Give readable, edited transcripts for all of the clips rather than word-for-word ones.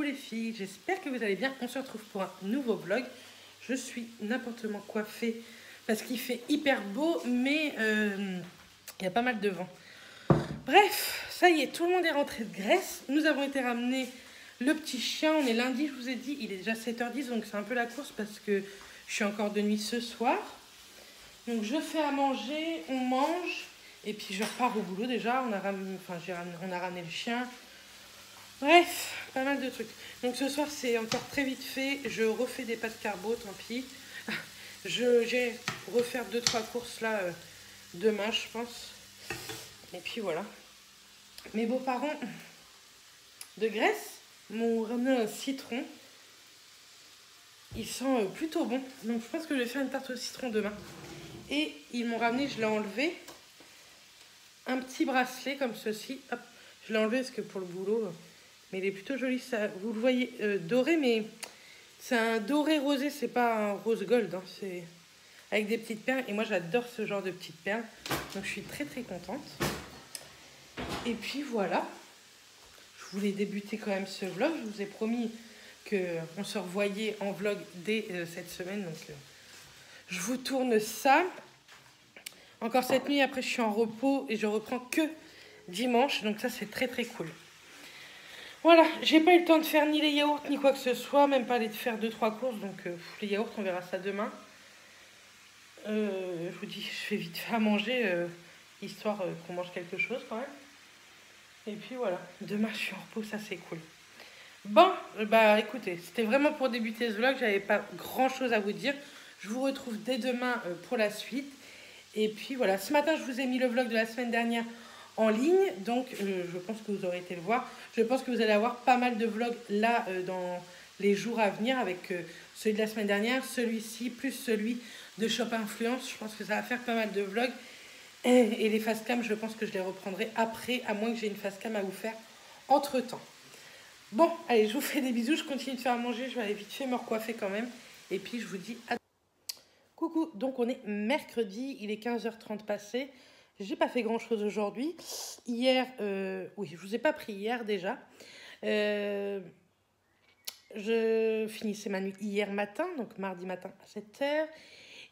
les filles, j'espère que vous allez bien. On se retrouve pour un nouveau vlog. Je suis n'importe comment coiffée parce qu'il fait hyper beau, mais il y a pas mal de vent. Bref, ça y est, tout le monde est rentré de Grèce. Nous avons été ramener le petit chien. On est lundi, je vous ai dit, il est déjà 7h10, donc c'est un peu la course parce que je suis encore de nuit ce soir. Donc je fais à manger, on mange, et puis je repars au boulot déjà. On a ramené le chien. Bref, pas mal de trucs. Donc ce soir, c'est encore très vite fait. Je refais des pâtes carbo, tant pis. J'ai refaire 2-3 courses là demain, je pense. Et puis voilà. Mes beaux-parents de Grèce m'ont ramené un citron. Il sent plutôt bon. Donc je pense que je vais faire une tarte au citron demain. Et ils m'ont ramené, je l'ai enlevé, un petit bracelet comme ceci. Hop, je l'ai enlevé parce que pour le boulot... Mais il est plutôt joli, ça. Vous le voyez doré, mais c'est un doré rosé, c'est pas un rose gold. Hein, c'est avec des petites perles. Et moi, j'adore ce genre de petites perles. Donc, je suis très, très contente. Et puis, voilà. Je voulais débuter quand même ce vlog. Je vous ai promis qu'on se revoyait en vlog dès cette semaine. Donc, je vous tourne ça. Encore cette nuit, après, je suis en repos et je reprends que dimanche. Donc, ça, c'est très, très cool. Voilà, j'ai pas eu le temps de faire ni les yaourts ni quoi que ce soit, même pas aller de faire 2-3 courses, donc les yaourts on verra ça demain. Je vous dis, je fais vite fait à manger, histoire qu'on mange quelque chose quand même. Et puis voilà, demain je suis en repos, ça c'est cool. Bon, bah écoutez, c'était vraiment pour débuter ce vlog, j'avais pas grand chose à vous dire. Je vous retrouve dès demain pour la suite. Et puis voilà, ce matin je vous ai mis le vlog de la semaine dernière en ligne, donc je pense que vous aurez été le voir. Je pense que vous allez avoir pas mal de vlogs là dans les jours à venir avec celui de la semaine dernière, celui-ci, plus celui de Shop Influence. Je pense que ça va faire pas mal de vlogs. Et les facecam, je pense que je les reprendrai après, à moins que j'ai une facecam à vous faire entre-temps. Bon, allez, je vous fais des bisous, je continue de faire à manger, je vais aller vite fait me recoiffer quand même. Et puis je vous dis à... Coucou, donc on est mercredi, il est 15h30 passé. J'ai pas fait grand chose aujourd'hui. Hier, oui, je vous ai pas pris hier déjà. Je finissais ma nuit hier matin, donc mardi matin à 7h.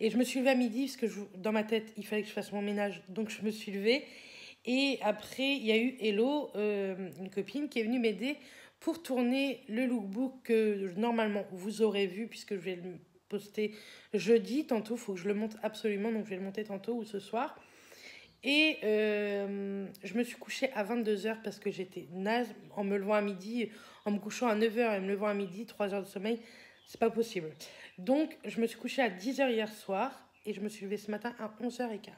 Et je me suis levée à midi parce que dans ma tête, il fallait que je fasse mon ménage. Donc je me suis levée. Et après, il y a eu Hello, une copine, qui est venue m'aider pour tourner le lookbook que normalement vous aurez vu puisque je vais le poster jeudi. Tantôt, il faut que je le monte absolument. Donc je vais le monter tantôt ou ce soir. Et je me suis couchée à 22h parce que j'étais naze en me levant à midi, en me couchant à 9h et me levant à midi, 3 heures de sommeil, c'est pas possible. Donc je me suis couchée à 10h hier soir et je me suis levée ce matin à 11h15.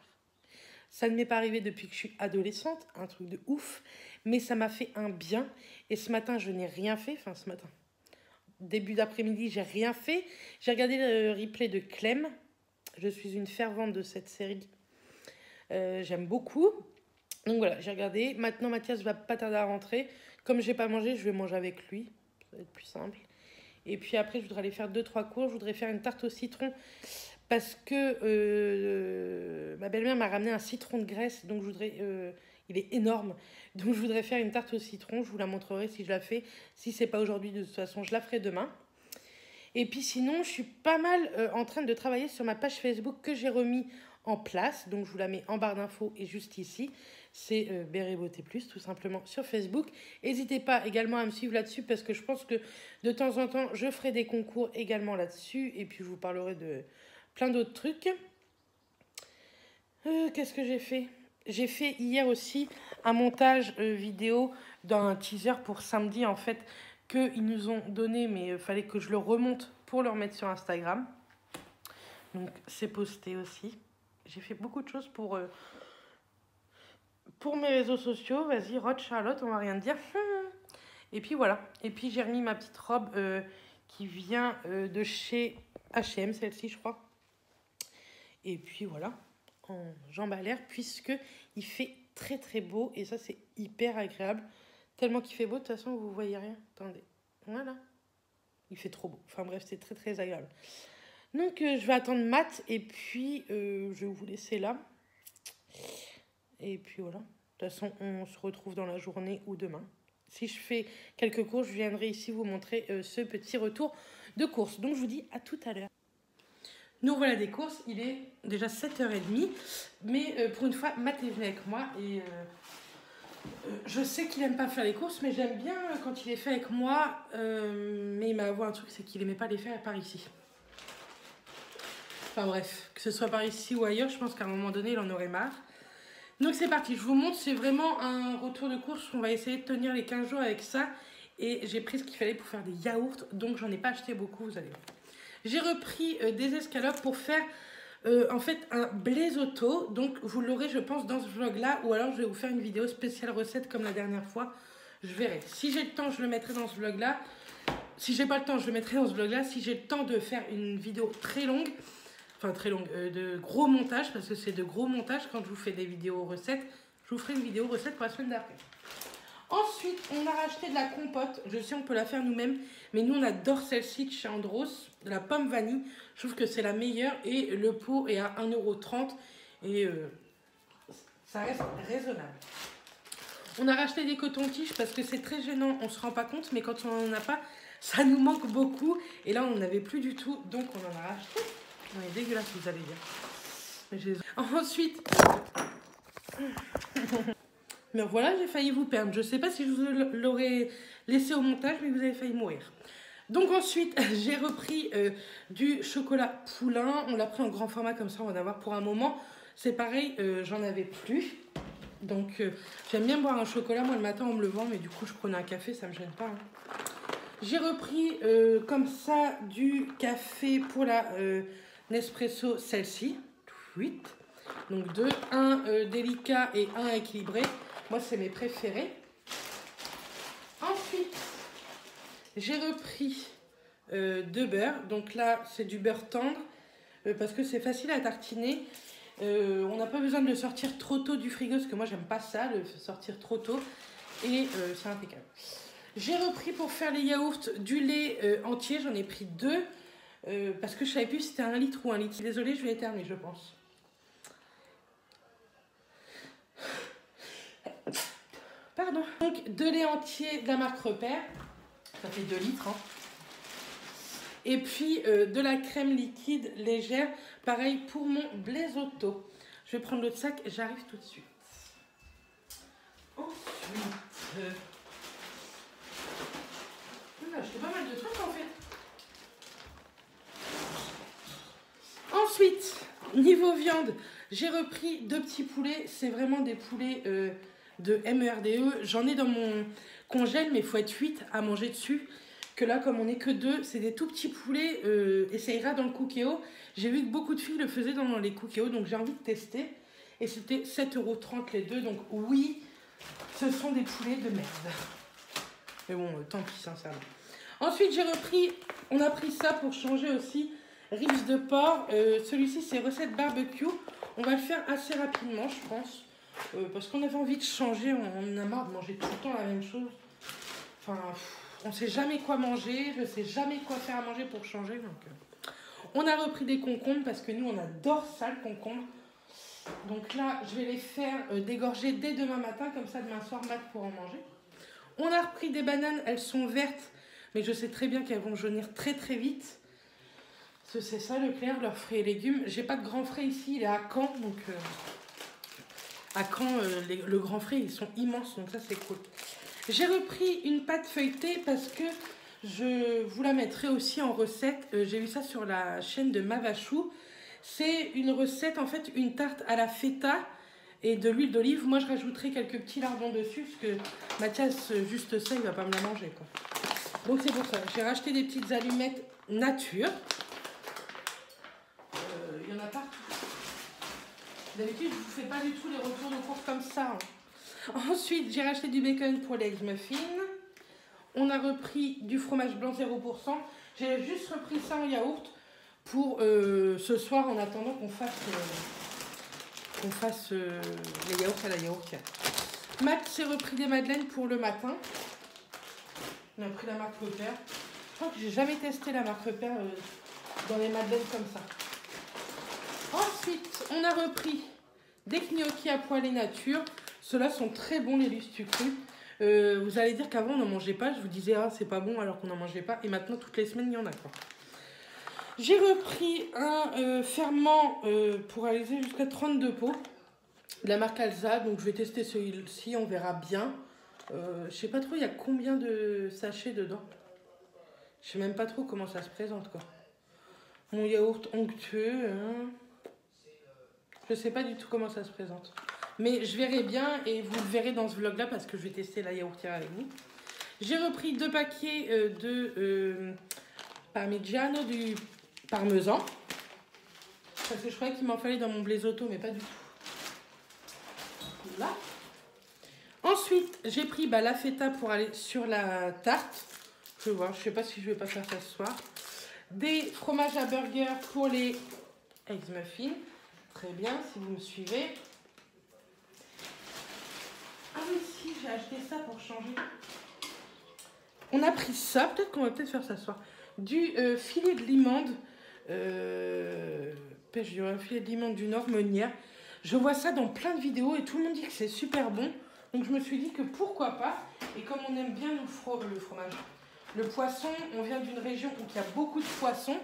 Ça ne m'est pas arrivé depuis que je suis adolescente, un truc de ouf, mais ça m'a fait un bien. Et ce matin, je n'ai rien fait, enfin ce matin, début d'après-midi, j'ai rien fait. J'ai regardé le replay de Clem, je suis une fervente de cette série. J'aime beaucoup. Donc voilà, j'ai regardé. Maintenant, Mathias va pas tarder à rentrer. Comme j'ai pas mangé, je vais manger avec lui. Ça va être plus simple. Et puis après, je voudrais aller faire 2-3 cours. Je voudrais faire une tarte au citron parce que ma belle-mère m'a ramené un citron de Grèce. Donc je voudrais... il est énorme. Donc je voudrais faire une tarte au citron. Je vous la montrerai si je la fais. Si c'est pas aujourd'hui, de toute façon, je la ferai demain. Et puis sinon, je suis pas mal en train de travailler sur ma page Facebook que j'ai remis en place. Donc je vous la mets en barre d'infos et juste ici. C'est Béret Beauté Plus, tout simplement, sur Facebook. N'hésitez pas également à me suivre là-dessus parce que je pense que de temps en temps, je ferai des concours également là-dessus. Et puis je vous parlerai de plein d'autres trucs. Qu'est-ce que j'ai fait? J'ai fait hier aussi un montage vidéo d'un teaser pour samedi, en fait, qu'ils nous ont donné, mais il fallait que je le remonte pour le remettre sur Instagram. Donc, c'est posté aussi. J'ai fait beaucoup de choses pour mes réseaux sociaux. Vas-y, Rod Charlotte, on va rien dire. Et puis voilà. Et puis, j'ai remis ma petite robe qui vient de chez H&M, celle-ci, je crois. Et puis voilà, en jambes à l'air, puisque il fait très très beau. Et ça, c'est hyper agréable. Tellement qu'il fait beau, de toute façon, vous voyez rien. Attendez, voilà. Il fait trop beau. Enfin bref, c'est très très agréable. Donc, je vais attendre Matt. Et puis, je vais vous laisser là. Et puis voilà. De toute façon, on se retrouve dans la journée ou demain. si je fais quelques courses, je viendrai ici vous montrer ce petit retour de course. Donc je vous dis à tout à l'heure. Nous voilà des courses, il est déjà 7h30, mais pour une fois, Matt est venu avec moi et je sais qu'il aime pas faire les courses, mais j'aime bien quand il est fait avec moi, mais il m'a avoué un truc, c'est qu'il aimait pas les faire par ici. Enfin bref, que ce soit par ici ou ailleurs, je pense qu'à un moment donné, il en aurait marre. Donc c'est parti, je vous montre, c'est vraiment un retour de course. On va essayer de tenir les 15 jours avec ça. Et j'ai pris ce qu'il fallait pour faire des yaourts, donc j'en ai pas acheté beaucoup, vous allez voir. J'ai repris des escalopes pour faire en fait un blésotto. Donc vous l'aurez je pense dans ce vlog là, ou alors je vais vous faire une vidéo spéciale recette comme la dernière fois. Je verrai. Si j'ai le temps, je le mettrai dans ce vlog là. Si j'ai pas le temps, je le mettrai dans ce vlog là. Si j'ai le temps de faire une vidéo très longue, enfin très longue, de gros montage, parce que c'est de gros montage quand je vous fais des vidéos recettes. Je vous ferai une vidéo recette pour la semaine d'après. Ensuite, on a racheté de la compote. Je sais, on peut la faire nous-mêmes, mais nous, on adore celle-ci de chez Andros, de la pomme vanille. Je trouve que c'est la meilleure et le pot est à 1,30 € et ça reste raisonnable. On a racheté des cotons-tiges parce que c'est très gênant, on ne se rend pas compte, mais quand on n'en a pas, ça nous manque beaucoup. Et là, on n'en avait plus du tout, donc on en a racheté. On est dégueulasse, vous allez dire. Ensuite, mais voilà, j'ai failli vous perdre. Je ne sais pas si je vous l'aurais laissé au montage, mais vous avez failli mourir. Donc ensuite, j'ai repris du chocolat poulain. On l'a pris en grand format, comme ça, on va en avoir pour un moment. C'est pareil, j'en avais plus. Donc, j'aime bien boire un chocolat. Moi, le matin, on me le vend, mais du coup, je prenais un café, ça ne me gêne pas. Hein. J'ai repris comme ça du café pour la Nespresso, celle-ci. 8. Donc deux, un délicat et un équilibré. Moi, c'est mes préférés. Ensuite, j'ai repris de beurre. Donc là, c'est du beurre tendre parce que c'est facile à tartiner. On n'a pas besoin de le sortir trop tôt du frigo parce que moi, j'aime pas ça, le sortir trop tôt. Et c'est impeccable. J'ai repris pour faire les yaourts du lait entier. J'en ai pris 2 parce que je savais plus si c'était 1 litre ou 1 litre. Désolée, je vais éternuer, je pense. Pardon. Donc, de lait entier de la marque Repère. Ça fait 2 litres. Hein. Et puis, de la crème liquide légère. Pareil pour mon blésotto. Je vais prendre l'autre sac. J'arrive tout de suite. Ensuite... j'ai acheté pas mal de trucs en fait. Ensuite, niveau viande, j'ai repris 2 petits poulets. C'est vraiment des poulets... de MERDE, j'en ai dans mon congèle, mais il faut être 8 à manger dessus. Que là, comme on n'est que 2, c'est des tout petits poulets et ça ira dans le Cookéo. J'ai vu que beaucoup de filles le faisaient dans les Cookéo, donc j'ai envie de tester. Et c'était 7,30 € les deux, donc oui, ce sont des poulets de merde. Mais bon, tant pis, sincèrement. Ensuite, j'ai repris, on a pris ça pour changer aussi, riz de porc. Celui-ci, c'est recette barbecue. On va le faire assez rapidement, je pense. Parce qu'on avait envie de changer, on a marre de manger tout le temps la même chose. Enfin, on ne sait jamais quoi manger, je ne sais jamais quoi faire à manger pour changer. Donc, on a repris des concombres parce que nous, on adore ça, le concombre. Donc là, je vais les faire dégorger dès demain matin, comme ça, demain soir, Matt pourra en manger. On a repris des bananes, elles sont vertes, mais je sais très bien qu'elles vont jaunir très très vite. C'est ça, Leclerc, leurs fruits et légumes. J'ai pas de grand frais ici, il est à Caen, donc... À Caen, le grand frais, ils sont immenses, donc ça, c'est cool. J'ai repris une pâte feuilletée parce que je vous la mettrai aussi en recette. J'ai vu ça sur la chaîne de Mavachou. C'est une recette, en fait, une tarte à la feta et de l'huile d'olive. Moi, je rajouterai quelques petits lardons dessus parce que Mathias, juste ça, il va pas me la manger, quoi. Donc, c'est pour ça. J'ai racheté des petites allumettes nature. Il y en a partout. D'habitude, je ne vous fais pas du tout les retours de course comme ça. Hein. Ensuite, j'ai racheté du bacon pour les eggs muffins. On a repris du fromage blanc 0%. J'ai juste repris ça en yaourt pour ce soir en attendant qu'on fasse les yaourts à la yaourtière. Matt s'est repris des madeleines pour le matin. On a pris la marque Repère. Je crois que j'ai jamais testé la marque Repère dans les madeleines comme ça. Ensuite, on a repris des gnocchis à poêler nature. Ceux-là sont très bons, les lustres cru. Vous allez dire qu'avant on n'en mangeait pas, je vous disais ah c'est pas bon alors qu'on n'en mangeait pas, et maintenant toutes les semaines il y en a quoi. J'ai repris un ferment pour réaliser jusqu'à 32 pots de la marque Alza, donc je vais tester celui-ci, on verra bien. Je sais pas trop il y a combien de sachets dedans. Je sais même pas trop comment ça se présente quoi. Mon yaourt onctueux, hein. Je sais pas du tout comment ça se présente. Mais je verrai bien et vous le verrez dans ce vlog là parce que je vais tester la yaourtière avec vous. J'ai repris 2 paquets de parmigiano, du parmesan. Parce que je croyais qu'il m'en fallait dans mon blésotto, mais pas du tout. Là. Ensuite, j'ai pris la feta pour aller sur la tarte. Je vais voir, je sais pas si je vais pas faire ça ce soir. Des fromages à burger pour les eggs muffins. Très bien, si vous me suivez. Ah oui, si, j'ai acheté ça pour changer. On a pris ça, peut-être qu'on va peut-être faire ça ce soir. Du filet de limande. Pêche, un filet de limande du Nord, Meunière. Je vois ça dans plein de vidéos et tout le monde dit que c'est super bon. Donc je me suis dit que pourquoi pas. Et comme on aime bien le fromage, le poisson, on vient d'une région où il y a beaucoup de poissons.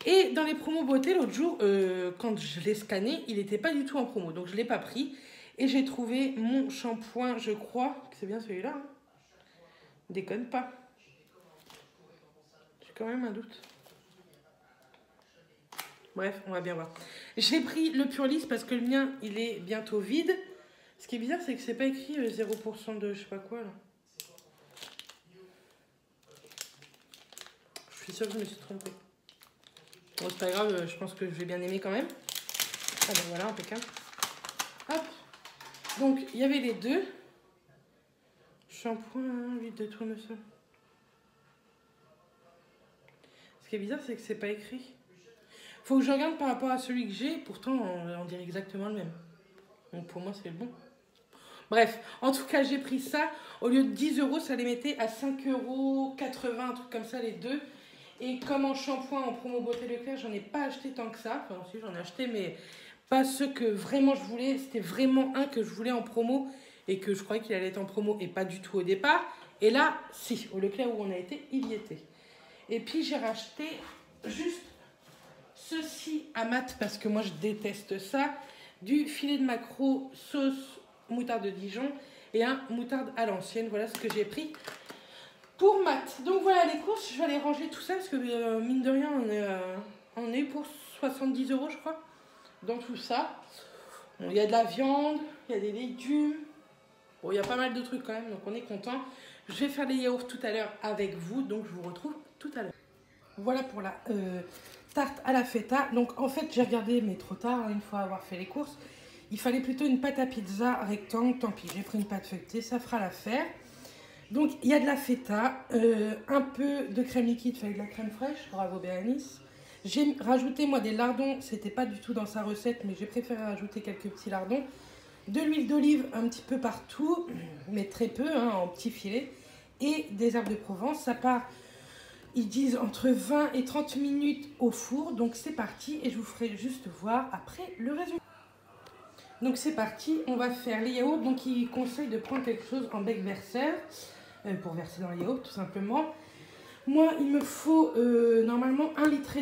Et dans les promos beauté, l'autre jour, quand je l'ai scanné, il n'était pas du tout en promo. Donc je ne l'ai pas pris. Et j'ai trouvé mon shampoing, je crois que c'est bien celui-là. Hein. Déconne pas. J'ai quand même un doute. Bref, on va bien voir. J'ai pris le Purlis parce que le mien, il est bientôt vide. Ce qui est bizarre, c'est que c'est pas écrit 0% de je sais pas quoi là. Je suis sûre que je me suis trompée. Bon, c'est pas grave, je pense que je vais bien aimer quand même. Ah ben voilà, impeccable. Hop. Donc, il y avait les deux. Shampoing, huile de tournesol. Ce qui est bizarre, c'est que c'est pas écrit. Faut que je regarde par rapport à celui que j'ai. Pourtant, on dirait exactement le même. Donc, pour moi, c'est le bon. Bref, en tout cas, j'ai pris ça. Au lieu de 10 €, ça les mettait à 5,80 €, un truc comme ça, les deux. Et comme en shampoing, en promo beauté Leclerc, j'en ai pas acheté tant que ça. Enfin, si, j'en ai acheté, mais pas ceux que vraiment je voulais. C'était vraiment un que je voulais en promo et que je croyais qu'il allait être en promo et pas du tout au départ. Et là, si, au Leclerc où on a été, il y était. Et puis, j'ai racheté juste ceci à mat parce que moi, je déteste ça. Du filet de maquereau sauce moutarde de Dijon et un moutarde à l'ancienne. Voilà ce que j'ai pris pour Matt. Donc voilà les courses, je vais aller ranger tout ça parce que mine de rien on est pour 70 € je crois dans tout ça. Bon, il y a de la viande, il y a des légumes, bon, il y a pas mal de trucs quand même donc on est content. Je vais faire les yaourts tout à l'heure avec vous donc je vous retrouve tout à l'heure. Voilà pour la tarte à la feta. Donc en fait j'ai regardé mais trop tard une fois avoir fait les courses. Il fallait plutôt une pâte à pizza rectangle, tant pis, j'ai pris une pâte feuilletée, ça fera l'affaire. Donc il y a de la feta, un peu de crème liquide fait avec de la crème fraîche, bravo Bérénice. J'ai rajouté moi des lardons, c'était pas du tout dans sa recette, mais j'ai préféré rajouter quelques petits lardons. De l'huile d'olive un petit peu partout, mais très peu, hein, en petits filets. Et des herbes de Provence, ça part, ils disent entre 20 et 30 minutes au four. Donc c'est parti et je vous ferai juste voir après le résultat. Donc c'est parti, on va faire les yaourts. Donc il conseille de prendre quelque chose en bec verseur pour verser dans les yaourts tout simplement. Moi il me faut normalement 1,5 litre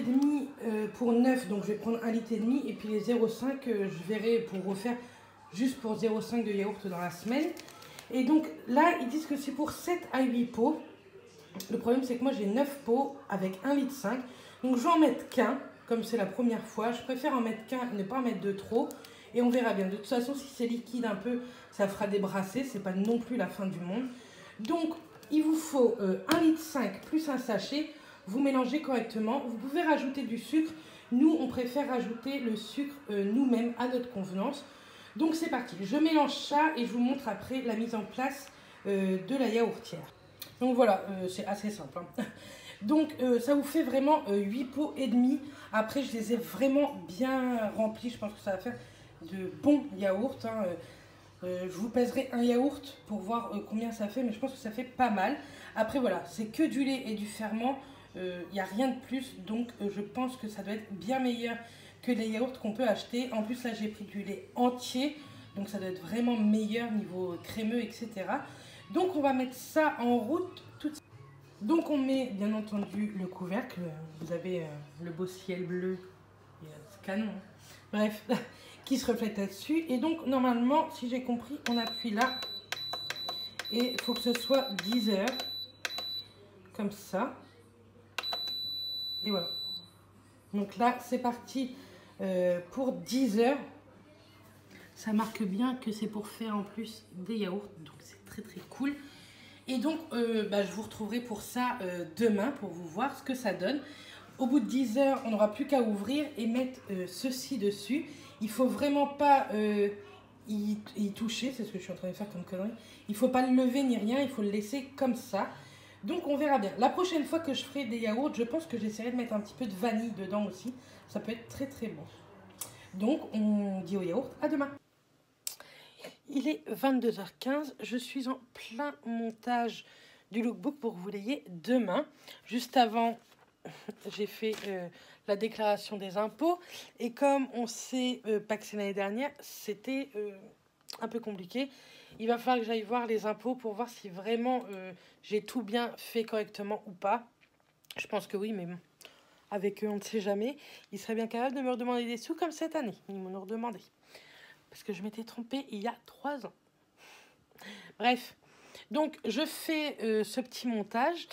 pour 9, donc je vais prendre 1,5 litre et puis les 0,5 je verrai pour refaire juste pour 0,5 de yaourt dans la semaine. Et donc là ils disent que c'est pour 7 à 8 pots. Le problème c'est que moi j'ai 9 pots avec 1,5 litre. Donc je vais en mettre qu'un, comme c'est la première fois. Je préfère en mettre qu'un et ne pas en mettre de trop. Et on verra bien. De toute façon, si c'est liquide un peu, ça fera débrasser. C'est pas non plus la fin du monde. Donc, il vous faut 1,5 litre plus un sachet. Vous mélangez correctement. Vous pouvez rajouter du sucre. Nous, on préfère rajouter le sucre nous-mêmes à notre convenance. Donc, c'est parti. Je mélange ça et je vous montre après la mise en place de la yaourtière. Donc, voilà, c'est assez simple. Hein. Donc, ça vous fait vraiment 8 pots et demi. Après, je les ai vraiment bien remplis. Je pense que ça va faire de bons yaourts. Hein. Je vous pèserai un yaourt pour voir combien ça fait, mais je pense que ça fait pas mal. Après voilà, c'est que du lait et du ferment, il n'y a rien de plus, donc je pense que ça doit être bien meilleur que les yaourts qu'on peut acheter. En plus là j'ai pris du lait entier, Donc ça doit être vraiment meilleur niveau crémeux, etc. Donc on va mettre ça en route tout de suite. Donc on met bien entendu le couvercle. Vous avez le beau ciel bleu, c'est canon, hein. Bref, qui se reflète là-dessus. Et donc normalement, si j'ai compris, on appuie là. Et il faut que ce soit 10 heures. Comme ça. Et voilà. Donc là, c'est parti pour 10 heures. Ça marque bien que c'est pour faire en plus des yaourts. Donc c'est très très cool. Et donc, je vous retrouverai pour ça demain pour vous voir ce que ça donne. Au bout de 10 heures, on n'aura plus qu'à ouvrir et mettre ceci dessus. Il ne faut vraiment pas y toucher. C'est ce que je suis en train de faire comme connerie. Il ne faut pas le lever ni rien. Il faut le laisser comme ça. Donc on verra bien. La prochaine fois que je ferai des yaourts, je pense que j'essaierai de mettre un petit peu de vanille dedans aussi. Ça peut être très très bon. Donc on dit au yaourt à demain. Il est 22h15. Je suis en plein montage du lookbook pour que vous l'ayez demain. Juste avant, j'ai fait la déclaration des impôts. Et comme on sait pas que c'est l'année dernière, c'était un peu compliqué. Il va falloir que j'aille voir les impôts pour voir si vraiment j'ai tout bien fait correctement ou pas. Je pense que oui, mais bon, avec eux, on ne sait jamais. Ils seraient bien capables de me redemander des sous comme cette année. Ils m'en ont redemandé. Parce que je m'étais trompée il y a 3 ans. Bref, donc je fais ce petit montage.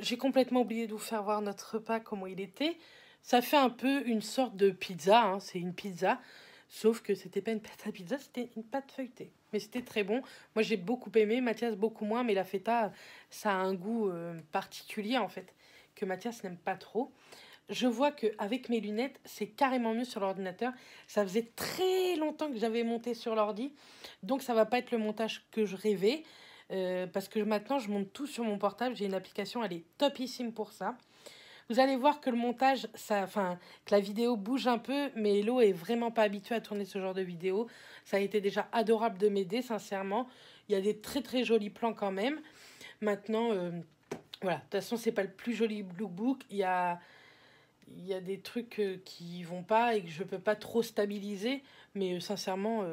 J'ai complètement oublié de vous faire voir notre repas, comment il était. Ça fait un peu une sorte de pizza, hein. C'est une pizza. Sauf que c'était pas une pâte à pizza, c'était une pâte feuilletée. Mais c'était très bon. Moi, j'ai beaucoup aimé. Mathias, beaucoup moins. Mais la feta, ça a un goût particulier, en fait, que Mathias n'aime pas trop. Je vois qu'avec mes lunettes, c'est carrément mieux sur l'ordinateur. Ça faisait très longtemps que j'avais monté sur l'ordi. Donc, ça va pas être le montage que je rêvais. Parce que maintenant, je monte tout sur mon portable. J'ai une application, elle est topissime pour ça. Vous allez voir que le montage, que la vidéo bouge un peu, mais Hello est vraiment pas habitué à tourner ce genre de vidéo. Ça a été déjà adorable de m'aider, sincèrement. Il y a des très très jolis plans quand même. Maintenant, voilà, de toute façon, c'est pas le plus joli lookbook. Il y a des trucs qui vont pas et que je peux pas trop stabiliser. Mais sincèrement,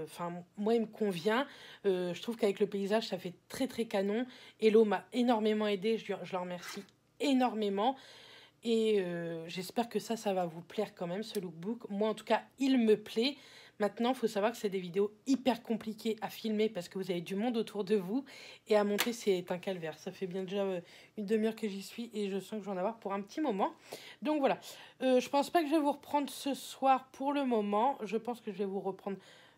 moi, il me convient. Je trouve qu'avec le paysage, ça fait très très canon. Hello m'a énormément aidé. Je leur remercie énormément. Et j'espère que ça va vous plaire quand même, ce lookbook. Moi, en tout cas, il me plaît. Maintenant, il faut savoir que c'est des vidéos hyper compliquées à filmer parce que vous avez du monde autour de vous. Et à monter, c'est un calvaire. Ça fait bien déjà une demi-heure que j'y suis et je sens que je vais en avoir pour un petit moment. Donc voilà. Je pense pas que je vais vous reprendre ce soir pour le moment. Je pense que je vais vous reprendre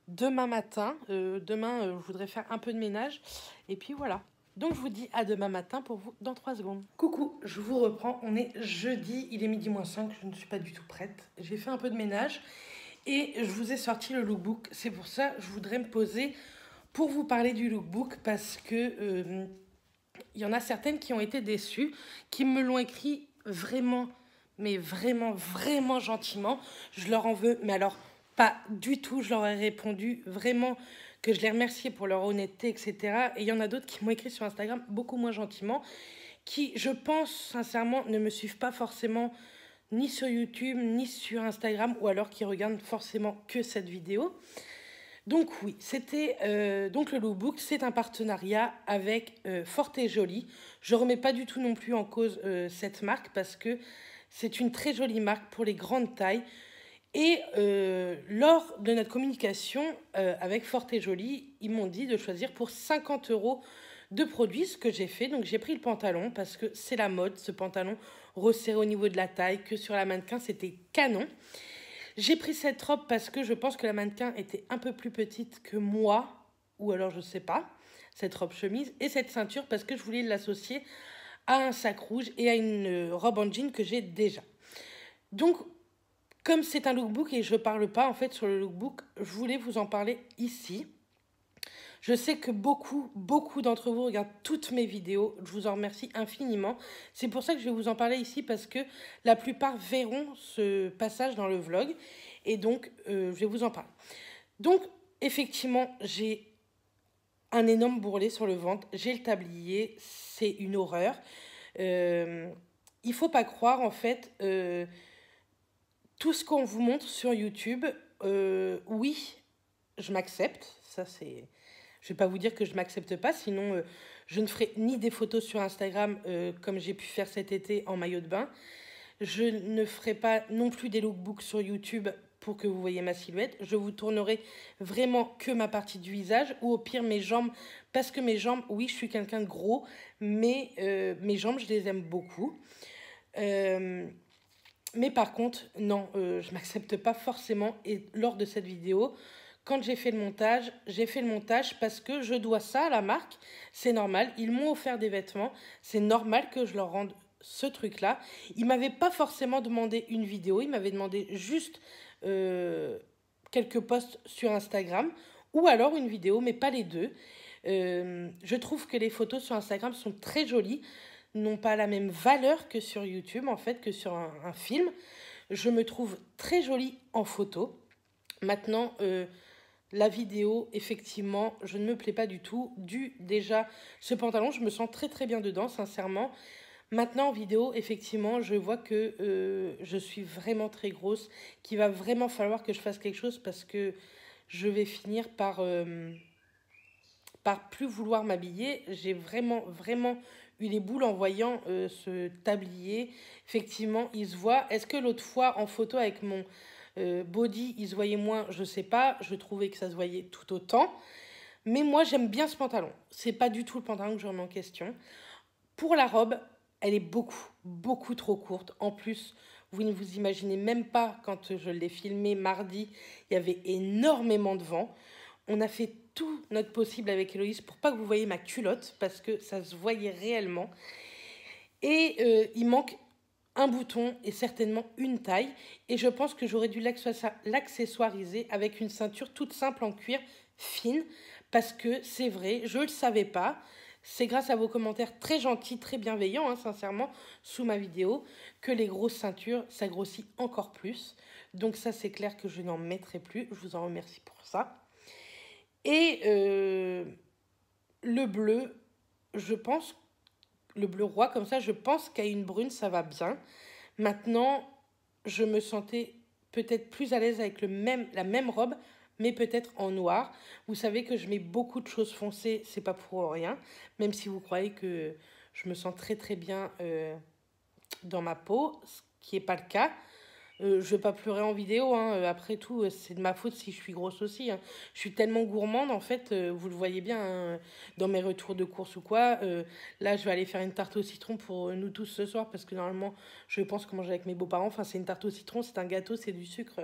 demain matin. Demain, je voudrais faire un peu de ménage. Et puis voilà. Donc, je vous dis à demain matin pour vous dans 3 secondes. Coucou, je vous reprends. On est jeudi, il est midi moins 5. Je ne suis pas du tout prête. J'ai fait un peu de ménage et je vous ai sorti le lookbook. C'est pour ça que je voudrais me poser pour vous parler du lookbook parce que y en a certaines qui ont été déçues, qui me l'ont écrit vraiment, mais vraiment, vraiment gentiment. Je leur en veux, mais alors pas du tout. Je leur ai répondu vraiment que je les remerciais pour leur honnêteté, etc. Et il y en a d'autres qui m'ont écrit sur Instagram beaucoup moins gentiment, qui, je pense, sincèrement, ne me suivent pas forcément ni sur YouTube, ni sur Instagram, ou alors qui regardent forcément que cette vidéo. Donc oui, c'était donc le lookbook, c'est un partenariat avec Forte et Jolie. Je remets pas du tout non plus en cause cette marque parce que c'est une très jolie marque pour les grandes tailles. Et lors de notre communication avec Forte et Jolie, ils m'ont dit de choisir pour 50 € de produits, ce que j'ai fait. Donc j'ai pris le pantalon parce que c'est la mode, ce pantalon resserré au niveau de la taille, que sur la mannequin c'était canon. J'ai pris cette robe parce que je pense que la mannequin était un peu plus petite que moi, ou alors je sais pas, cette robe chemise, et cette ceinture parce que je voulais l'associer à un sac rouge et à une robe en jean que j'ai déjà. Donc, comme c'est un lookbook et je ne parle pas en fait sur le lookbook, je voulais vous en parler ici. Je sais que beaucoup d'entre vous regardent toutes mes vidéos. Je vous en remercie infiniment. C'est pour ça que je vais vous en parler ici parce que la plupart verront ce passage dans le vlog. Et donc, je vais vous en parler. Donc, effectivement, j'ai un énorme bourrelet sur le ventre. J'ai le tablier. C'est une horreur. Il ne faut pas croire, en fait, tout ce qu'on vous montre sur YouTube, oui, je m'accepte. Ça, c'est... Je vais pas vous dire que je m'accepte pas, sinon je ne ferai ni des photos sur Instagram comme j'ai pu faire cet été en maillot de bain. Je ne ferai pas non plus des lookbooks sur YouTube pour que vous voyez ma silhouette. Je vous tournerai vraiment que ma partie du visage ou au pire mes jambes. Parce que mes jambes, oui, je suis quelqu'un de gros, mais mes jambes, je les aime beaucoup. Mais par contre, non, je ne m'accepte pas forcément. Et lors de cette vidéo, quand j'ai fait le montage parce que je dois ça à la marque. C'est normal, ils m'ont offert des vêtements. C'est normal que je leur rende ce truc-là. Ils ne m'avaient pas forcément demandé une vidéo, ils m'avaient demandé juste quelques posts sur Instagram ou alors une vidéo, mais pas les deux. Je trouve que les photos sur Instagram sont très jolies, n'ont pas la même valeur que sur YouTube, en fait, que sur un film. Je me trouve très jolie en photo. Maintenant, la vidéo, effectivement, je ne me plais pas du tout. Déjà, ce pantalon, je me sens très très bien dedans, sincèrement. Maintenant, en vidéo, effectivement, je vois que je suis vraiment très grosse, qu'il va vraiment falloir que je fasse quelque chose parce que je vais finir par plus vouloir m'habiller. J'ai vraiment, vraiment eu les boules en voyant ce tablier. Effectivement, il se voit. Est-ce que l'autre fois, en photo avec mon body, il se voyait moins? Je sais pas. Je trouvais que ça se voyait tout autant. Mais moi, j'aime bien ce pantalon. C'est pas du tout le pantalon que je remets en question. Pour la robe, elle est beaucoup, beaucoup trop courte. En plus, vous ne vous imaginez même pas, quand je l'ai filmé mardi, il y avait énormément de vent. On a fait tout notre possible avec Héloïse pour pas que vous voyez ma culotte, parce que ça se voyait réellement. Et il manque un bouton et certainement une taille. Et je pense que j'aurais dû l'accessoiriser avec une ceinture toute simple en cuir fine, parce que c'est vrai, je ne le savais pas. C'est grâce à vos commentaires très gentils, très bienveillants, hein, sincèrement, sous ma vidéo, que les grosses ceintures, ça grossit encore plus. Donc ça, c'est clair que je n'en mettrai plus. Je vous en remercie pour ça. Et le bleu, je pense, le bleu roi, comme ça, je pense qu'à une brune, ça va bien. Maintenant, je me sentais peut-être plus à l'aise avec la même robe, mais peut-être en noir. Vous savez que je mets beaucoup de choses foncées, c'est pas pour rien, même si vous croyez que je me sens très très bien dans ma peau, ce qui n'est pas le cas. Je vais pas pleurer en vidéo, hein. Après tout, c'est de ma faute si je suis grosse aussi, hein. Je suis tellement gourmande, en fait, vous le voyez bien, hein, dans mes retours de course ou quoi. Là, je vais aller faire une tarte au citron pour nous tous ce soir, parce que normalement, je pense que manger avec mes beaux-parents. Enfin, c'est une tarte au citron, c'est un gâteau, c'est du sucre.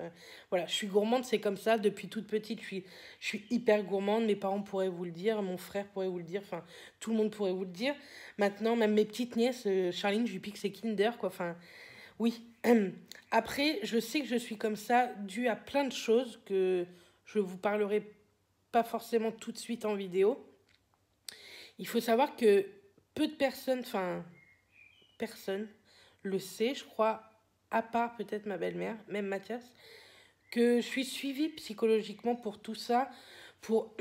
Voilà, je suis gourmande, c'est comme ça. Depuis toute petite, je suis hyper gourmande. Mes parents pourraient vous le dire, mon frère pourrait vous le dire, enfin, tout le monde pourrait vous le dire. Maintenant, même mes petites nièces, Charline, je lui pique ses Kinder, quoi. Enfin, oui. Après, je sais que je suis comme ça dû à plein de choses que je vous parlerai pas forcément tout de suite en vidéo. Il faut savoir que peu de personnes, enfin, personne le sait, je crois, à part peut-être ma belle-mère, même Mathias, que je suis suivie psychologiquement pour tout ça, pour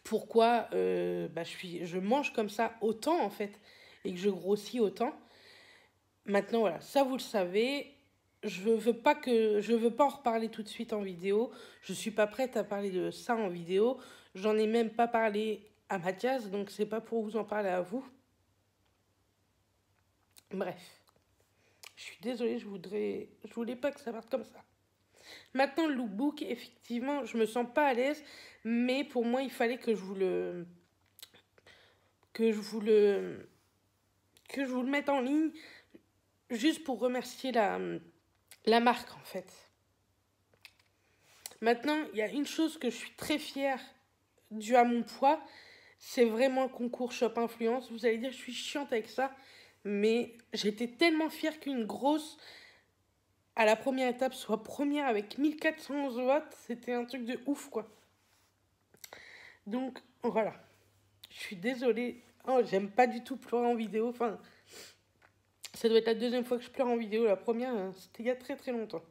pourquoi je mange comme ça autant en fait, et que je grossis autant. Maintenant, voilà, ça vous le savez. Je veux pas en reparler tout de suite en vidéo. Je suis pas prête à parler de ça en vidéo. J'en ai même pas parlé à Mathias, donc c'est pas pour vous en parler à vous. Bref, je suis désolée, je voulais pas que ça parte comme ça. Maintenant, le lookbook, effectivement, je me sens pas à l'aise, mais pour moi, il fallait que je vous le mette en ligne, juste pour remercier la marque, en fait. Maintenant, il y a une chose que je suis très fière dû à mon poids, c'est vraiment le concours Shop Influence. Vous allez dire, je suis chiante avec ça, mais j'étais tellement fière qu'une grosse, à la première étape, soit première avec 1411 watts. C'était un truc de ouf, quoi. Donc, voilà. Je suis désolée. Oh, j'aime pas du tout pleurer en vidéo. Enfin, ça doit être la deuxième fois que je pleure en vidéo. La première, c'était il y a très très longtemps.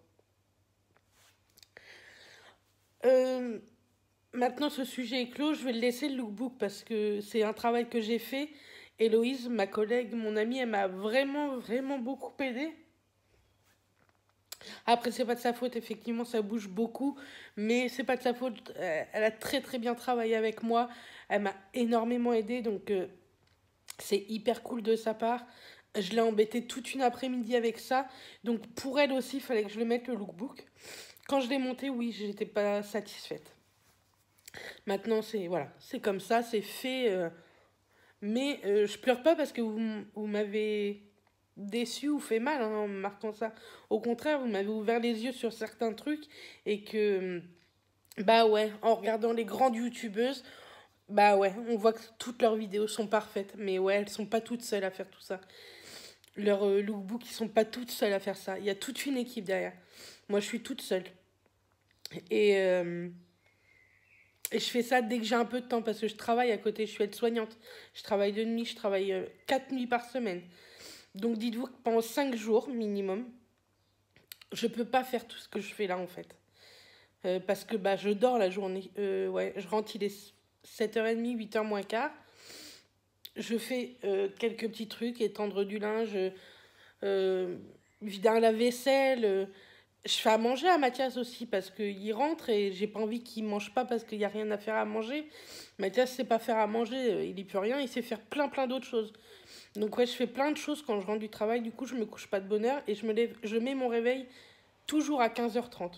Maintenant, ce sujet est clos. Je vais le laisser le lookbook parce que c'est un travail que j'ai fait. Héloïse, ma collègue, mon amie, elle m'a vraiment, vraiment beaucoup aidée. Après, c'est pas de sa faute, effectivement, ça bouge beaucoup, mais c'est pas de sa faute. Elle a très très bien travaillé avec moi, elle m'a énormément aidé, donc c'est hyper cool de sa part. Je l'ai embêtée toute une après-midi avec ça, donc pour elle aussi, il fallait que je le mette le lookbook. Quand je l'ai monté, oui, j'étais pas satisfaite. Maintenant, c'est voilà, c'est comme ça, c'est fait. Mais je pleure pas parce que vous m'avez déçu ou fait mal hein, en marquant ça. Au contraire, vous m'avez ouvert les yeux sur certains trucs et que, bah ouais, en regardant les grandes youtubeuses, bah ouais, on voit que toutes leurs vidéos sont parfaites. Mais ouais, elles sont pas toutes seules à faire tout ça. Leurs lookbooks, ils sont pas toutes seules à faire ça. Il y a toute une équipe derrière. Moi, je suis toute seule. Et, euh, et je fais ça dès que j'ai un peu de temps parce que je travaille à côté, je suis aide-soignante. Je travaille de nuit, je travaille 4 nuits par semaine. Donc dites-vous que pendant 5 jours minimum, je peux pas faire tout ce que je fais là en fait. Parce que bah, je dors la journée. Ouais, je rentre, il est 7h30, 8h moins quart. Je fais quelques petits trucs, étendre du linge, euh, vider un lave-vaisselle. Je fais à manger à Mathias aussi parce qu'il rentre et j'ai pas envie qu'il mange pas parce qu'il y a rien à faire à manger. Mathias sait pas faire à manger, il y peut rien, il sait faire plein plein d'autres choses. Donc ouais, je fais plein de choses quand je rentre du travail, du coup je me couche pas de bonne heure et je mets mon réveil toujours à 15h30.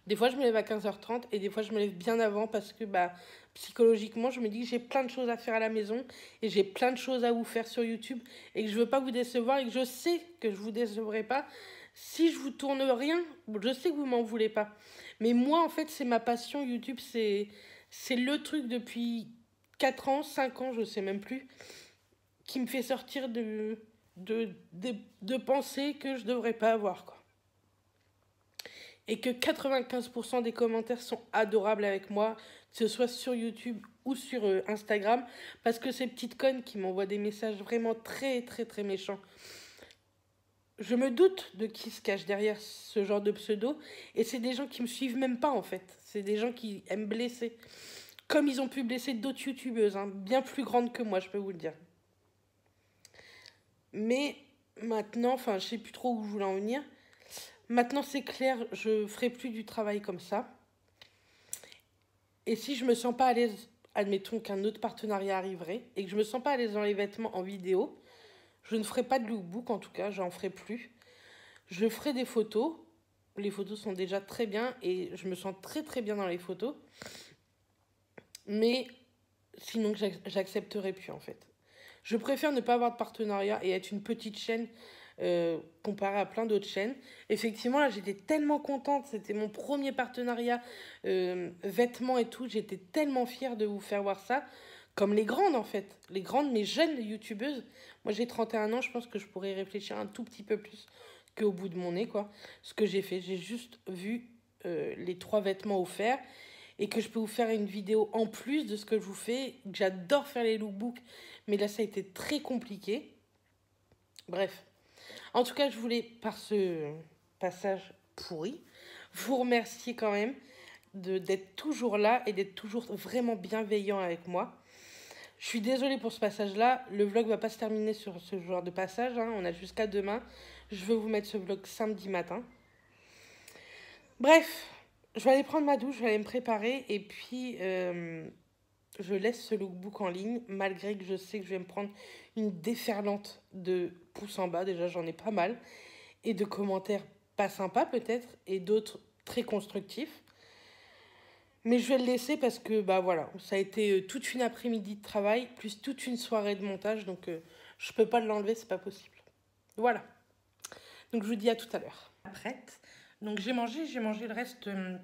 Des fois je me lève à 15h30 et des fois je me lève bien avant parce que bah psychologiquement je me dis que j'ai plein de choses à faire à la maison et j'ai plein de choses à vous faire sur YouTube et que je veux pas vous décevoir et que je sais que je vous décevrai pas. Si je vous tourne rien, je sais que vous m'en voulez pas. Mais moi en fait c'est ma passion YouTube, c'est le truc depuis 4 ans, 5 ans, je sais même plus qui me fait sortir de pensées que je devrais pas avoir, quoi. Et que 95% des commentaires sont adorables avec moi, que ce soit sur YouTube ou sur Instagram, parce que ces petites connes qui m'envoient des messages vraiment très très très méchants. Je me doute de qui se cache derrière ce genre de pseudo, et c'est des gens qui me suivent même pas en fait. C'est des gens qui aiment blesser, comme ils ont pu blesser d'autres youtubeuses, hein, bien plus grandes que moi, je peux vous le dire. Mais maintenant, enfin, je sais plus trop où je voulais en venir. Maintenant, c'est clair, je ferai plus du travail comme ça. Et si je me sens pas à l'aise, admettons qu'un autre partenariat arriverait et que je me sens pas à l'aise dans les vêtements en vidéo, je ne ferai pas de lookbook en tout cas, j'en ferai plus. Je ferai des photos. Les photos sont déjà très bien et je me sens très très bien dans les photos. Mais sinon, j'accepterai plus en fait. Je préfère ne pas avoir de partenariat et être une petite chaîne comparée à plein d'autres chaînes. Effectivement, là, j'étais tellement contente. C'était mon premier partenariat vêtements et tout. J'étais tellement fière de vous faire voir ça. Comme les grandes, en fait. Les grandes, mais jeunes youtubeuses. Moi, j'ai 31 ans. Je pense que je pourrais réfléchir un tout petit peu plus qu'au bout de mon nez, quoi. Ce que j'ai fait, j'ai juste vu les 3 vêtements offerts et que je peux vous faire une vidéo en plus de ce que je vous fais. J'adore faire les lookbooks, mais là, ça a été très compliqué. Bref. En tout cas, je voulais, par ce passage pourri, vous remercier quand même d'être toujours là et d'être toujours vraiment bienveillant avec moi. Je suis désolée pour ce passage-là. Le vlog va pas se terminer sur ce genre de passage, hein. On a jusqu'à demain. Je veux vous mettre ce vlog samedi matin. Bref, je vais aller prendre ma douche, je vais aller me préparer et puis je laisse ce lookbook en ligne malgré que je sais que je vais me prendre une déferlante de pouces en bas. Déjà, j'en ai pas mal et de commentaires pas sympas peut-être et d'autres très constructifs. Mais je vais le laisser parce que bah voilà, ça a été toute une après-midi de travail plus toute une soirée de montage donc je peux pas l'enlever, c'est pas possible. Voilà. Donc je vous dis à tout à l'heure. Prête. Donc j'ai mangé le reste de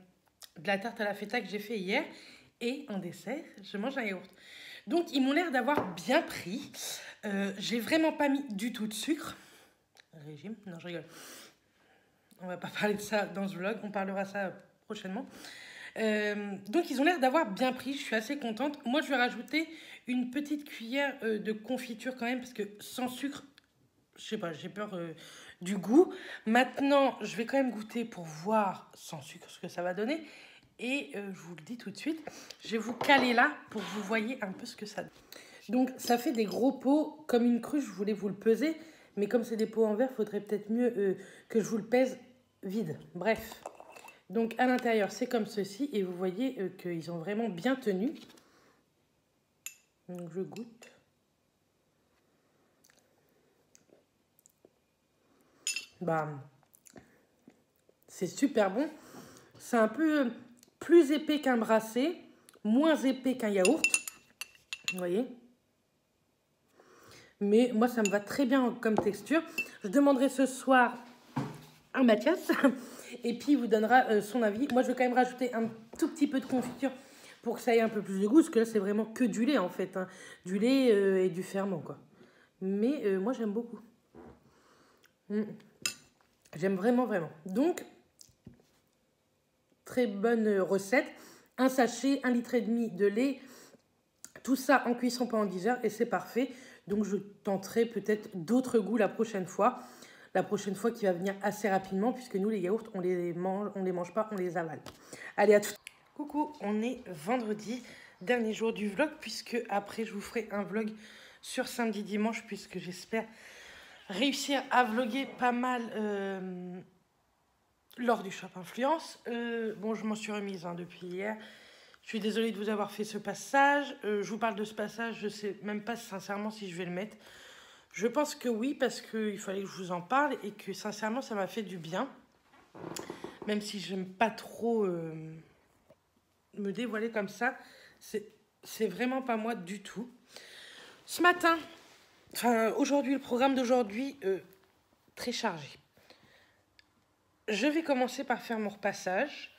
la tarte à la feta que j'ai fait hier. Et en dessert, je mange un yaourt. Donc ils m'ont l'air d'avoir bien pris. J'ai vraiment pas mis du tout de sucre. Régime? Non, je rigole. On va pas parler de ça dans ce vlog, on parlera ça prochainement. Donc ils ont l'air d'avoir bien pris, je suis assez contente. Moi je vais rajouter une petite cuillère de confiture quand même parce que sans sucre, je sais pas, j'ai peur du goût. Maintenant, je vais quand même goûter pour voir sans sucre ce que ça va donner. Et je vous le dis tout de suite, je vais vous caler là pour que vous voyez un peu ce que ça donne. Donc, ça fait des gros pots comme une cruche, je voulais vous le peser. Mais comme c'est des pots en verre, il faudrait peut-être mieux que je vous le pèse vide. Bref. Donc à l'intérieur, c'est comme ceci. Et vous voyez qu'ils ont vraiment bien tenu. Donc je goûte. Bah, c'est super bon. C'est un peu plus épais qu'un brassé, moins épais qu'un yaourt. Vous voyez? Mais moi, ça me va très bien comme texture. Je demanderai ce soir à Mathias. Et puis, il vous donnera son avis. Moi, je vais quand même rajouter un tout petit peu de confiture pour que ça ait un peu plus de goût. Parce que là, c'est vraiment que du lait, en fait. Hein. Du lait et du ferment, quoi. Mais moi, j'aime beaucoup. J'aime vraiment, vraiment. Donc, très bonne recette. Un sachet, 1,5 litre de lait. Tout ça en cuisson pendant 10 heures et c'est parfait. Donc, je tenterai peut-être d'autres goûts la prochaine fois. La prochaine fois qui va venir assez rapidement puisque nous, les yaourts, on les mange pas, on les avale. Allez, à tout. Coucou, on est vendredi, dernier jour du vlog puisque après, je vous ferai un vlog sur samedi, dimanche puisque j'espère réussir à vlogger pas mal lors du Shop Influence. Bon, je m'en suis remise depuis hier. Je suis désolée de vous avoir fait ce passage. Je vous parle de ce passage, je ne sais même pas sincèrement si je vais le mettre. Je pense que oui, parce qu'il fallait que je vous en parle et que sincèrement, ça m'a fait du bien. Même si je n'aime pas trop me dévoiler comme ça, c'est vraiment pas moi du tout. Ce matin, enfin aujourd'hui, le programme d'aujourd'hui, très chargé. Je vais commencer par faire mon repassage.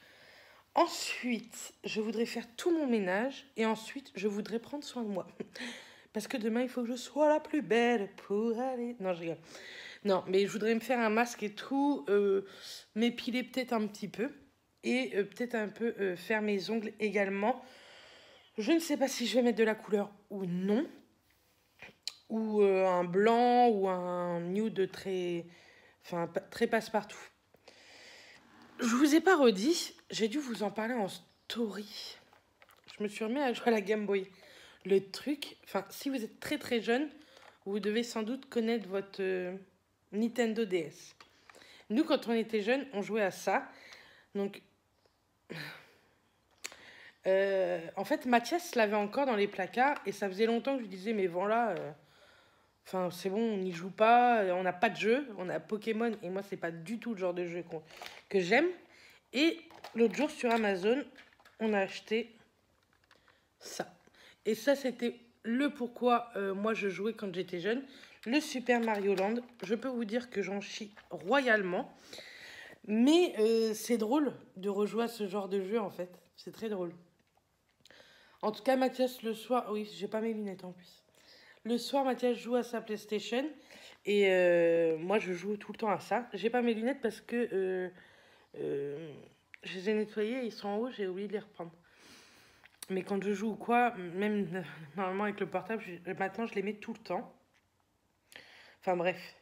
Ensuite, je voudrais faire tout mon ménage. Et ensuite, je voudrais prendre soin de moi. Parce que demain, il faut que je sois la plus belle pour aller... Non, je rigole. Non, mais je voudrais me faire un masque et tout. M'épiler peut-être un petit peu. Et peut-être un peu faire mes ongles également. Je ne sais pas si je vais mettre de la couleur ou non. Ou un blanc ou un nude très... Enfin, très passe-partout. Je vous ai pas redit, j'ai dû vous en parler en story. Je me suis remis à jouer à la Game Boy. Le truc, enfin, si vous êtes très très jeune, vous devez sans doute connaître votre Nintendo DS. Nous, quand on était jeunes, on jouait à ça. Donc, en fait, Mathias l'avait encore dans les placards et ça faisait longtemps que je lui disais, mais voilà, enfin, c'est bon, on n'y joue pas, on n'a pas de jeu, on a Pokémon et moi, c'est pas du tout le genre de jeu que j'aime. Et l'autre jour sur Amazon, on a acheté ça. Et ça, c'était le pourquoi moi je jouais quand j'étais jeune. Le Super Mario Land. Je peux vous dire que j'en chie royalement. Mais c'est drôle de rejouer à ce genre de jeu en fait. C'est très drôle. En tout cas, Mathias, le soir... Oui, j'ai pas mes lunettes en plus. Le soir, Mathias joue à sa PlayStation. Et moi, je joue tout le temps à ça. J'ai pas mes lunettes parce que... je les ai nettoyés, ils sont en haut, j'ai oublié de les reprendre. Mais quand je joue ou quoi, même normalement avec le portable, maintenant je les mets tout le temps. Enfin bref.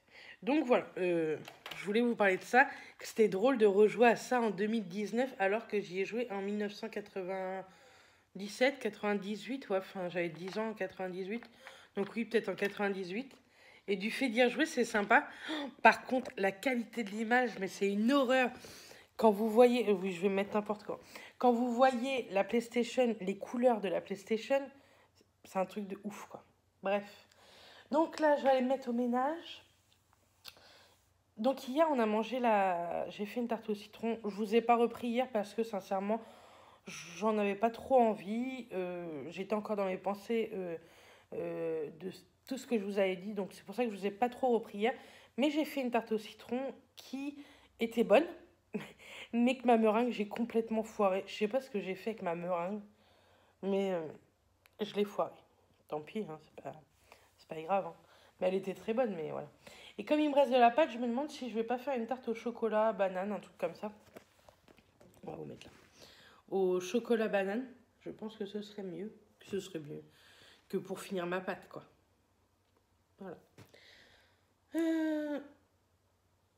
Donc voilà, je voulais vous parler de ça. C'était drôle de rejouer à ça en 2019 alors que j'y ai joué en 1997, 98. Ouais, enfin j'avais 10 ans en 98. Donc oui, peut-être en 98. Et du fait d'y rejouer, c'est sympa. Par contre, la qualité de l'image, mais c'est une horreur. Quand vous voyez, oui, je vais mettre n'importe quoi. Quand vous voyez la PlayStation, les couleurs de la PlayStation, c'est un truc de ouf, quoi. Bref. Donc là, je vais aller me mettre au ménage. Donc hier, on a mangé la... J'ai fait une tarte au citron. Je vous ai pas repris hier parce que, sincèrement, j'en avais pas trop envie. J'étais encore dans mes pensées de tout ce que je vous avais dit. Donc c'est pour ça que je vous ai pas trop repris hier. Mais j'ai fait une tarte au citron qui était bonne. Mais que ma meringue, j'ai complètement foiré. Je sais pas ce que j'ai fait avec ma meringue, mais je l'ai foiré. Tant pis, hein, c'est pas grave. Hein. Mais elle était très bonne, mais voilà. Et comme il me reste de la pâte, je me demande si je vais pas faire une tarte au chocolat, banane, un truc comme ça. On va vous mettre là. Au chocolat banane, je pense que ce serait mieux. Que pour finir ma pâte, quoi. Voilà.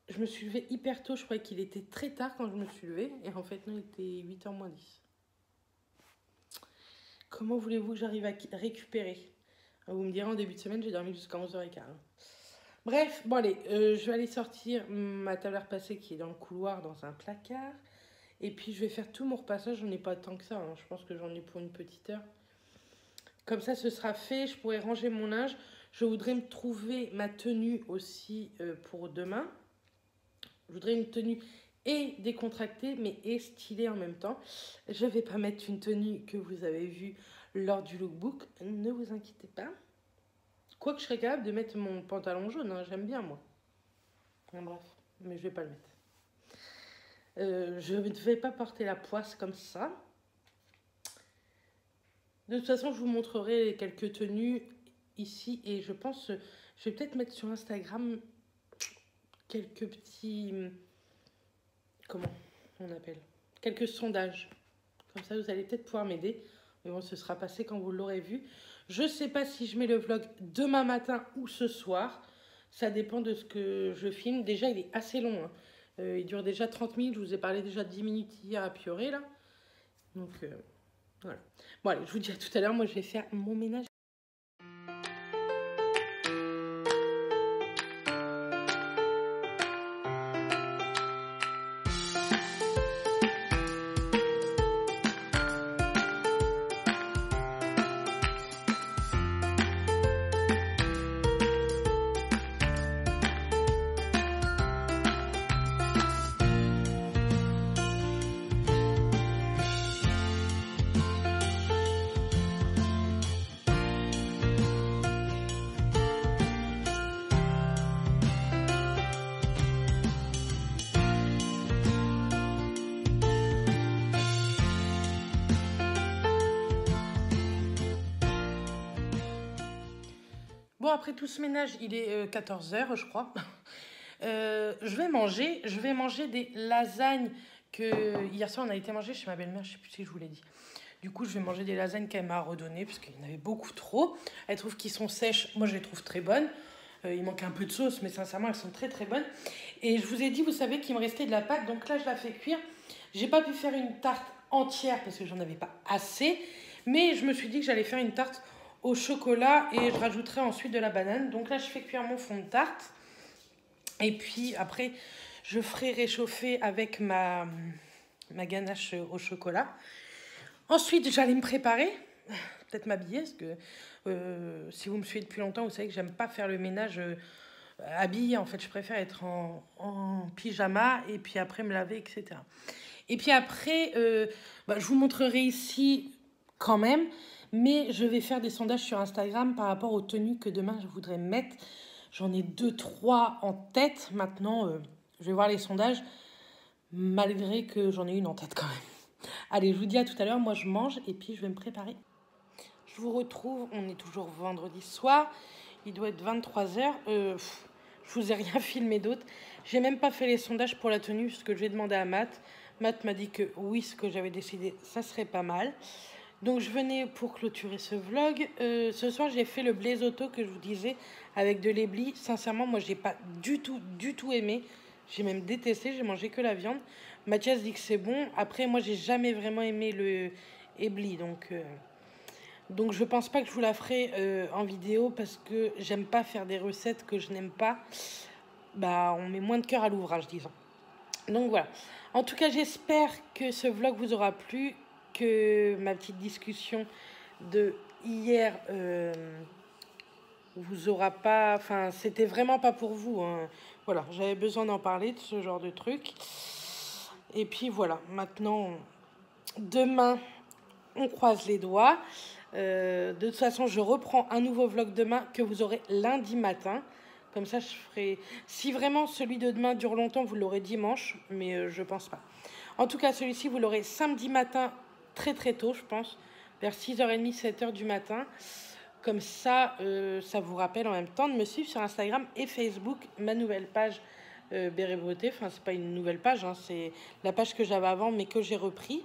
Je me suis levée hyper tôt, je croyais qu'il était très tard quand je me suis levée. Et en fait, non, il était 8h moins 10. Comment voulez-vous que j'arrive à récupérer? Vous me direz, en début de semaine, j'ai dormi jusqu'à 11h15. Bref, bon allez, je vais aller sortir ma table à repasser qui est dans le couloir, dans un placard. Et puis je vais faire tout mon repassage, j'en ai pas tant que ça, hein. Je pense que j'en ai pour une petite heure. Comme ça, ce sera fait, je pourrai ranger mon linge. Je voudrais me trouver ma tenue aussi pour demain. Je voudrais une tenue et décontractée, mais et stylée en même temps. Je ne vais pas mettre une tenue que vous avez vue lors du lookbook, ne vous inquiétez pas. Quoique je serais capable de mettre mon pantalon jaune, hein, j'aime bien moi. Bon, bref, mais je vais pas le mettre. Je ne vais pas porter la poisse comme ça. De toute façon, je vous montrerai quelques tenues ici et je pense, je vais peut-être mettre sur Instagram quelques petits, comment on appelle, quelques sondages. Comme ça, vous allez peut-être pouvoir m'aider. Mais bon, ce sera passé quand vous l'aurez vu. Je ne sais pas si je mets le vlog demain matin ou ce soir. Ça dépend de ce que je filme. Déjà, il est assez long, hein. Il dure déjà 30 minutes. Je vous ai parlé déjà de 10 minutes hier à Pioré, là. Donc, voilà. Bon, allez, je vous dis à tout à l'heure. Moi, je vais faire mon ménage. Bon, après tout ce ménage, il est 14h, je crois. Je vais manger des lasagnes que hier soir on a été manger chez ma belle-mère, je sais plus si je vous l'ai dit. Du coup, je vais manger des lasagnes qu'elle m'a redonnées parce qu'il y en avait beaucoup trop. Elle trouve qu'ils sont sèches, moi je les trouve très bonnes. Il manque un peu de sauce, mais sincèrement, elles sont très très bonnes. Et je vous ai dit, vous savez qu'il me restait de la pâte, donc là je la fais cuire. J'ai pas pu faire une tarte entière parce que j'en avais pas assez, mais je me suis dit que j'allais faire une tarte au chocolat et je rajouterai ensuite de la banane. Donc là, je fais cuire mon fond de tarte. Et puis après, je ferai réchauffer avec ma ganache au chocolat. Ensuite, j'allais me préparer, peut-être m'habiller, parce que si vous me suivez depuis longtemps, vous savez que j'aime pas faire le ménage habillé. En fait, je préfère être en pyjama et puis après me laver, etc. Et puis après, je vous montrerai ici quand même, mais je vais faire des sondages sur Instagram par rapport aux tenues que demain je voudrais mettre. J'en ai 2-3 en tête. Maintenant, je vais voir les sondages, malgré que j'en ai une en tête quand même. Allez, je vous dis à tout à l'heure. Moi, je mange et puis je vais me préparer. Je vous retrouve. On est toujours vendredi soir. Il doit être 23h. Je vous ai rien filmé d'autre. J'ai même pas fait les sondages pour la tenue, parce que j'ai demandé à Matt. Matt m'a dit que oui, ce que j'avais décidé, ça serait pas mal. Donc je venais pour clôturer ce vlog. Ce soir, j'ai fait le blaisotto que je vous disais avec de l'éblis. Sincèrement, moi, j'ai pas du tout aimé. J'ai même détesté. J'ai mangé que la viande. Mathias dit que c'est bon. Après, moi, j'ai jamais vraiment aimé le éblis. Donc je pense pas que je vous la ferai en vidéo parce que j'aime pas faire des recettes que je n'aime pas. Bah, on met moins de cœur à l'ouvrage, disons. Donc voilà. En tout cas, j'espère que ce vlog vous aura plu, que ma petite discussion de hier vous aura pas... Enfin, c'était vraiment pas pour vous, hein. Voilà, j'avais besoin d'en parler de ce genre de truc. Et puis voilà, maintenant, demain, on croise les doigts. De toute façon, je reprends un nouveau vlog demain que vous aurez lundi matin. Comme ça, je ferai... Si vraiment celui de demain dure longtemps, vous l'aurez dimanche, mais je pense pas. En tout cas, celui-ci, vous l'aurez samedi matin, très très tôt, je pense, vers 6h30, 7h du matin. Comme ça, ça vous rappelle en même temps de me suivre sur Instagram et Facebook, ma nouvelle page Béret Beauté. Enfin, c'est pas une nouvelle page, hein, c'est la page que j'avais avant, mais que j'ai repris.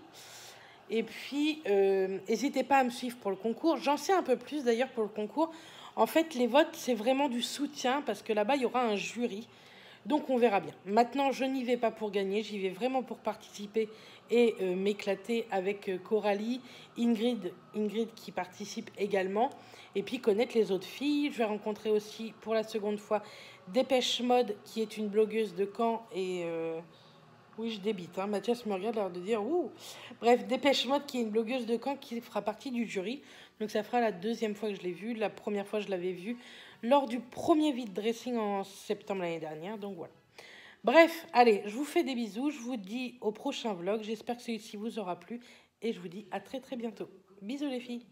Et puis, n'hésitez pas à me suivre pour le concours. J'en sais un peu plus d'ailleurs pour le concours. En fait, les votes, c'est vraiment du soutien parce que là-bas, il y aura un jury. Donc, on verra bien. Maintenant, je n'y vais pas pour gagner. J'y vais vraiment pour participer et m'éclater avec Coralie, Ingrid qui participe également, et puis connaître les autres filles. Je vais rencontrer aussi pour la seconde fois Dépêche Mode, qui est une blogueuse de Caen, et oui, je débite, hein. Mathias me regarde l'air de dire ouh. Bref, Dépêche Mode, qui est une blogueuse de Caen, qui fera partie du jury. Donc ça fera la deuxième fois que je l'ai vue. La première fois, je l'avais vue lors du premier vide dressing en septembre l'année dernière. Donc voilà. Bref, allez, je vous fais des bisous. Je vous dis au prochain vlog. J'espère que celui-ci vous aura plu. Et je vous dis à très très bientôt. Bisous les filles.